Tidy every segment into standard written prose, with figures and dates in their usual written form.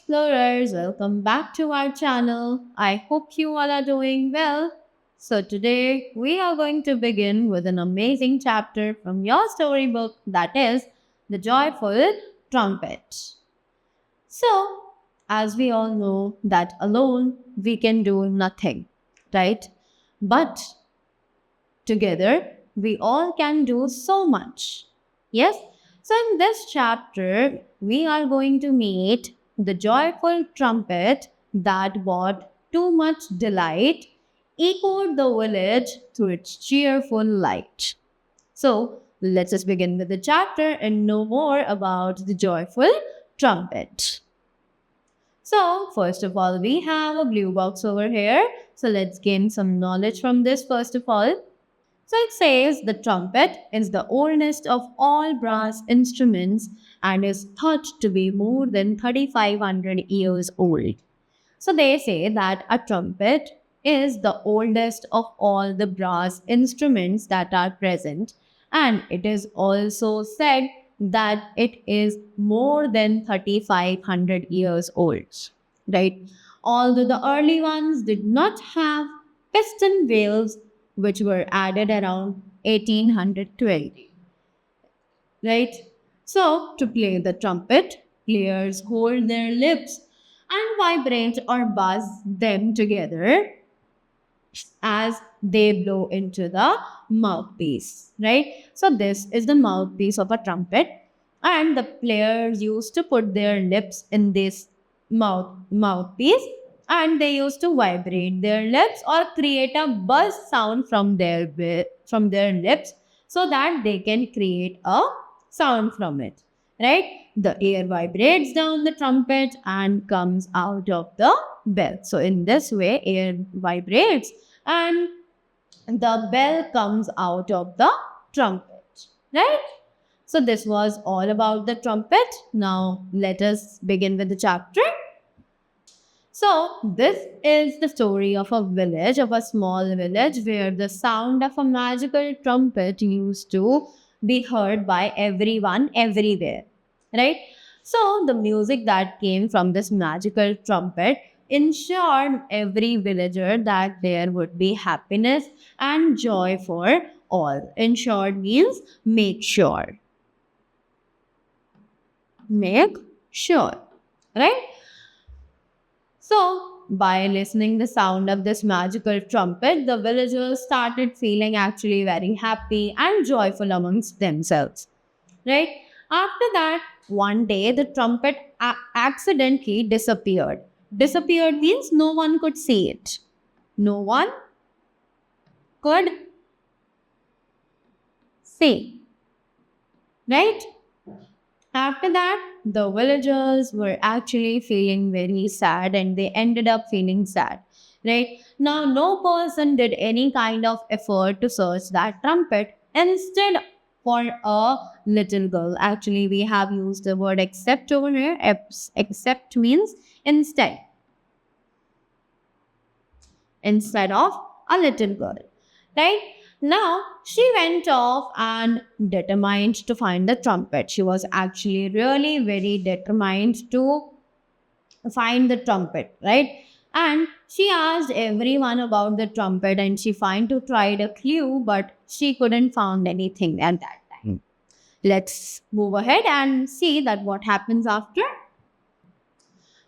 explorers, welcome back to our channel. I hope you all are doing well. So, today we are going to begin with an amazing chapter from your storybook, that is The Joyful Trumpet. So, as we all know, that alone we can do nothing, right? But together we all can do so much. Yes? So, in this chapter, we are going to meet the joyful trumpet that brought too much delight, echoed the village through its cheerful light. So, let us begin with the chapter and know more about the joyful trumpet. So, first of all, we have a blue box over here. So, let's gain some knowledge from this first of all. So it says the trumpet is the oldest of all brass instruments and is thought to be more than 3,500 years old. So they say that a trumpet is the oldest of all the brass instruments that are present, and it is also said that it is more than 3,500 years old. Right? Although the early ones did not have piston wheels, which were added around 1820. Right? So, to play the trumpet, players hold their lips and vibrate or buzz them together as they blow into the mouthpiece, right? So, this is the mouthpiece of a trumpet, and the players used to put their lips in this mouthpiece, and they used to vibrate their lips or create a buzz sound from their lips so that they can create a sound from it, right? The air vibrates down the trumpet and comes out of the bell. So in this way, air vibrates and the bell comes out of the trumpet, right? So this was all about the trumpet. Now let us begin with the chapter. So, this is the story of a village, of a small village where the sound of a magical trumpet used to be heard by everyone everywhere. Right? So, the music that came from this magical trumpet ensured every villager that there would be happiness and joy for all. Ensured means make sure. Make sure. Right? So, by listening the sound of this magical trumpet, the villagers started feeling actually very happy and joyful amongst themselves. Right? After that, one day the trumpet accidentally disappeared. Disappeared means no one could see it. No one could see. Right? After that, the villagers were actually feeling very sad and they ended up feeling sad. Right? Now, no person did any kind of effort to search that trumpet. Instead, for a little girl, actually, we have used the word except over here. Except means instead. Instead of a little girl. Right? Now, she went off and determined to find the trumpet. She was actually really very determined to find the trumpet, right? And she asked everyone about the trumpet and she tried to tried a clue, but she couldn't find anything at that time. Let's move ahead and see that what happens after.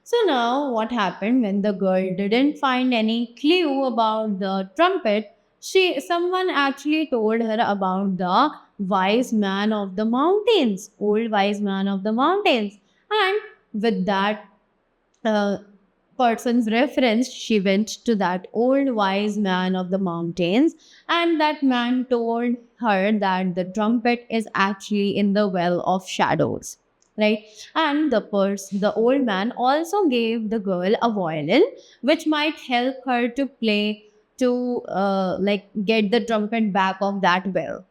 So now what happened when the girl didn't find any clue about the trumpet, someone actually told her about the wise man of the mountains, old wise man of the mountains. And with that uh, person's reference, she went to that old wise man of the mountains, and that man told her that the trumpet is actually in the well of shadows. Right, and the old man also gave the girl a violin, which might help her to play to like get the trumpet back of that well.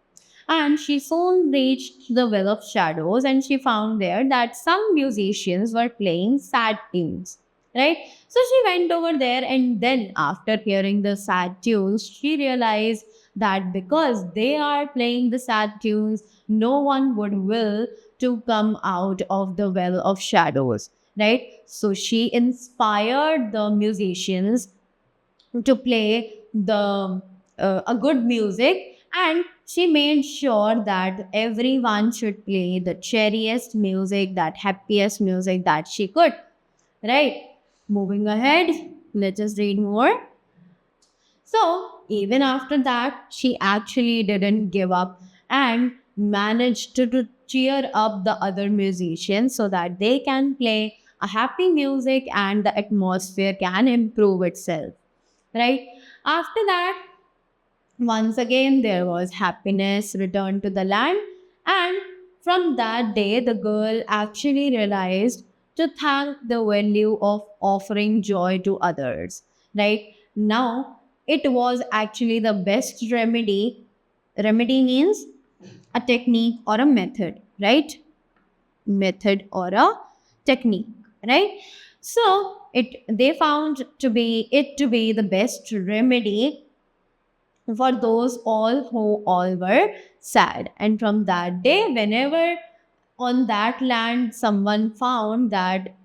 And she soon reached the Well of Shadows and she found there that some musicians were playing sad tunes. Right? So she went over there, and then after hearing the sad tunes, she realized that because they are playing the sad tunes, no one would will to come out of the Well of Shadows. right? So she inspired the musicians to play the a good music, and she made sure that everyone should play the cheeriest music, that happiest music that she could, right? Moving ahead, let us read more. So, even after that, she actually didn't give up and managed to cheer up the other musicians so that they can play a happy music and the atmosphere can improve itself, right? After that, once again, there was happiness returned to the land, and from that day, the girl actually realized to thank the value of offering joy to others. Right now, it was actually the best remedy. Remedy means a technique or a method, right? Method or a technique, right? So it they found to be the best remedy for those all were sad. And from that day, whenever on that land someone found that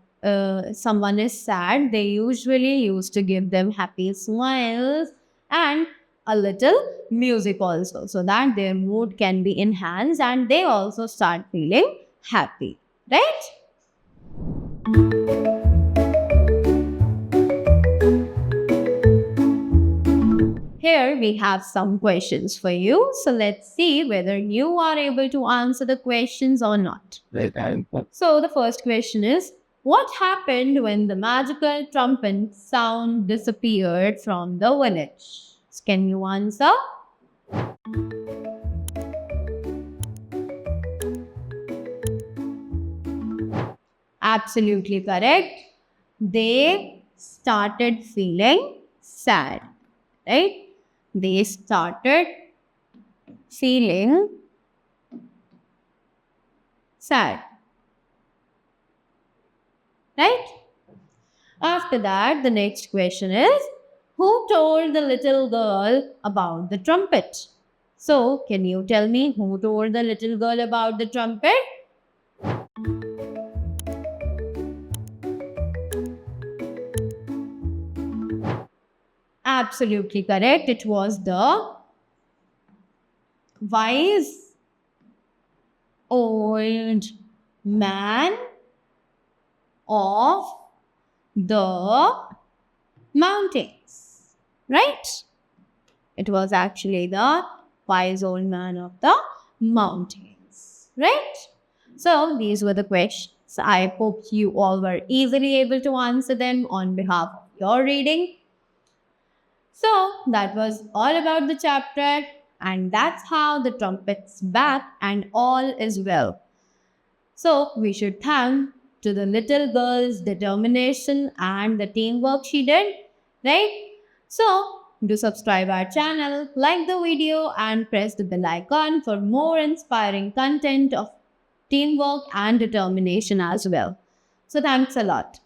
someone is sad, they usually used to give them happy smiles and a little music also, so that their mood can be enhanced and they also start feeling happy, right? Here we have some questions for you. So let's see whether you are able to answer the questions or not. So the first question is, what happened when the magical trumpet sound disappeared from the village? Can you answer? Absolutely correct. They started feeling sad, right? They started feeling sad, right? After that, the next question is, who told the little girl about the trumpet? So, can you tell me who told the little girl about the trumpet? Absolutely correct. It was the wise old man of the mountains, right? It was actually the wise old man of the mountains, right? So these were the questions. I hope you all were easily able to answer them on behalf of your reading. So that was all about the chapter, and that's how the trumpet's back and all is well. So we should thank to the little girl's determination and the teamwork she did, right? So do subscribe our channel, like the video and press the bell icon for more inspiring content of teamwork and determination as well. So thanks a lot.